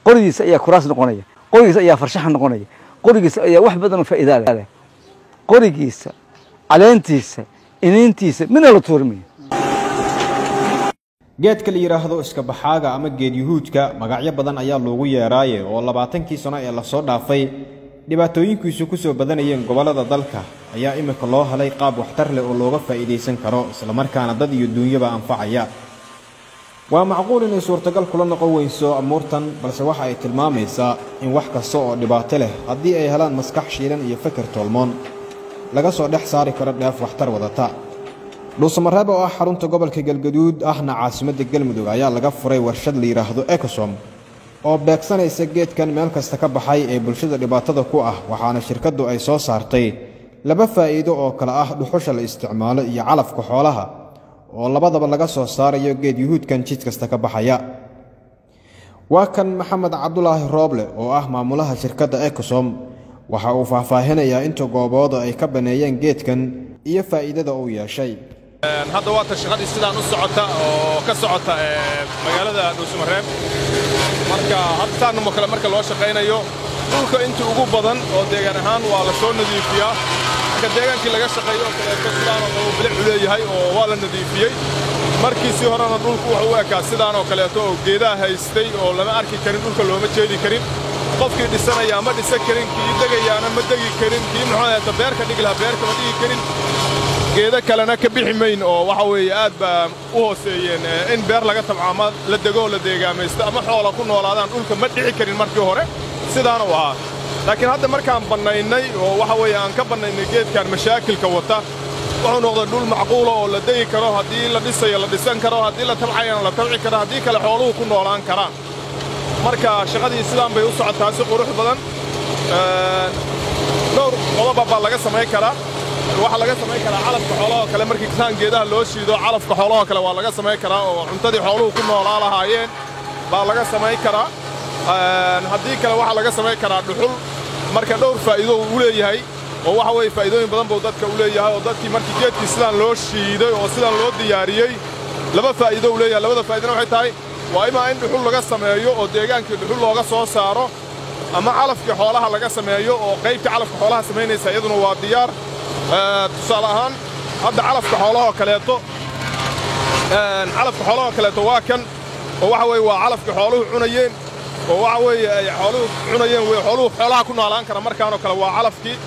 qorigiisa ayaa kuraas noqonaya qorigiisa ayaa farshaxan noqonaya qorigiisa ayaa wax badan oo faa'iido leh qorigiisa caleentiisa iniintiisa mina la tuurmiyo geedka la yiraahdo iska baxaaga ama geed yuhuudka magacyo badan ayaa loogu yeeraaye oo 20kii sano ee la soo dhaafay dhibaatooyinkiisu ku soo badanayeen gobolada dalka ayaa imika loo helay qaab waxtar leh oo looga faa'iideysan karo isla markaana dad iyo dunyaba anfacaya waa macquul in suurtagal kula noqon weyso amuurtan balse waxa ay tilmaamaysaa in wax kasta oo dhibaato leh haddii ay helaan maskax shiilan iyo fikir tolmoon laga soo dhex saari karo dheef waxtar wadata dhuusamareeb oo ah xarunta gobolka galgaduud ahna caasimadda galmudug ayaa laga furay warshad la yiraahdo Ecosom oo beegsanaysa geedkan meel kasta ka baxay ee bulshada dhibaatada ku ah waxaana shirkadu ay soo saartay laba faa'iido oo kala ah dhuxusha la isticmaalo iyo calafka xoolaha oo labadaba laga soo saarayo geed yuhuudkan jid kasta ka baxaya waa kan maxamed cabdulaahi rooble oo ah maamulaha shirkadda Ecosom waxa uu faahfaahinayaa inta goobooda ay ka baneeyeen geedkan iyo faa'iidada uu yeeshay hadda waa shaqadii sidaan u socota oo ka socota magaalada Dhuusamareeb marka hadtaan marka loo shaqeynayo dhulka inta ugu badan oo deegaan ahaan waa la soo nadiifiyaa marka deegaankii laga shaqeeyo oo sidaan oo bilic u leeyahay oo waa la nadiifiyay markii si horena dhulku wuxuu u ekaa sidaan oo kale oo geedaha haystay oo lama arki karin dhulka looma jeedi karin qofkii dhisanaya ama dhisan karin kii dagayaana ma dagi karin kii maxaa beerka dhigi lahaa beerka ma dhigi karin geeda kalena ka bixi mayn oo waxa weeye aad ba u hooseeyeen in beer laga tabcaamo la dago la deegaamaysto ama xoolo ku noolaadaan dhulka ma dhici karin markii hore sidaan oo ah laakiin hadda markaan banaynay oo waxa weeye aan ka banaynay geedkan mashaakilka wata wuxuu noqday dhul macquul oo la degi karo haddii la dhisayo la dhisan karo haddii la tabcayana la tabci karo haddii kale xooluhu ku noolaan karaan marka shaqadii sidaan bay u socotaa si qurux badan dhowr qodob baa laga sameyn karaa waxa laga sameyn karaa calafka xoolaha kale markii kaan geedaha loo shiido calafka xoolaha kale waa laga sameyn karaa oo cuntadii xooluhu ku noolaa lahaayeen baa laga sameyn karaa haddii kale waxa laga sameyn karaa dhuxul marka dhowr faa'iido uu leeyahay oo waxa weeye faa'iidooyin badan buu dadka u leeyahay oo dadkii markii geedkii sidaan loo shiiday oo sidaan loo diyaariyay laba faa'iido u leeyahay labada faa'iidana waxay tahay waa ima in dhuxul laga sameeyo oo deegaankii dhuxul looga soo saaro ama calafka xoolaha laga sameeyo oo qaybta calafka xoolaha sameynaysa iyaduna waa diyaar tusaale ahaan hadda calafka xoolaha kaleeto waa kan oo waxa weeye waa calafka xooluhu cunayeen oo waxa weeye ay xooluhu cunayeen way xoolaha ku noolaan kara markaan oo kale waa calafkii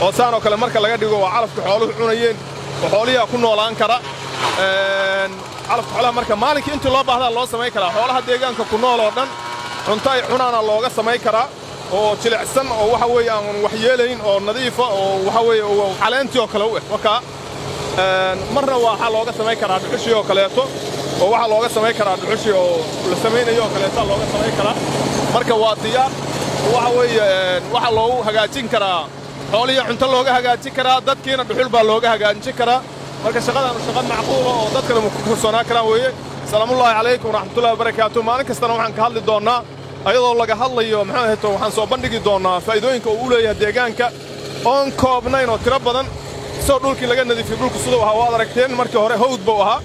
oo saan oo kale marka laga dhigo waa calafka xooluhu cunayeen oo xoolihi ku noolaan kara calafka xoolaha marka maalinkii intii loo baahdaa loo sameyn karaa xoolaha deegaanka ku nool oo dhan cunto ay cunaana looga sameyn karaa oo jilicsan oo waxa weeye aan wax yeelayn oo nadiif ah oo waxa weeye oo caleentii oo kale u marka marna waxa looga sameyn karaa dhuxushii oo kaleeto oo waxa looga sameyn karaa dhuxushii oo la sameynayo oo kaleeto looga sameyn karaa marka waa diyaar waxa weeye waxa loo hagaajin karaa xoolihi cunto looga hagaajin karaa dadkiina dhuxul baa looga hagaajin karaa marka shaqadan shaqad macquul oo dadkana ku kalsoonaa karaan weeye salaamullaahi calaykum waraxmatullaahi wabarakaatuh maalin kastana waxaan ka hadli doonaa ayadoo laga hadlayo maxaa ahayto waxaan soo bandhigi doonaa faa'iidooyinka uu u leeyahay deegaanka oon koobnayn oo tiro badan soo dhulkii laga nadiifiyay dhulku sidoo ahaa waad aragteen markii hore hawd buu ahaa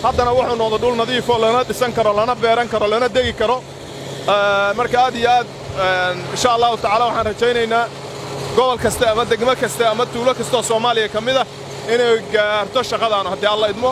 haddana wuxuu noqday dhul nadiif oo lana dhisan karo lana beeran karo lana degi karo marka aad iyo aad insha allahu tacaala waxaan rajaynaynaa gobol kasta ama degmo kasta ama tuulo kasta oo Soomaaliya ka mid ah inay gaarto shaqadan haddii alla idmo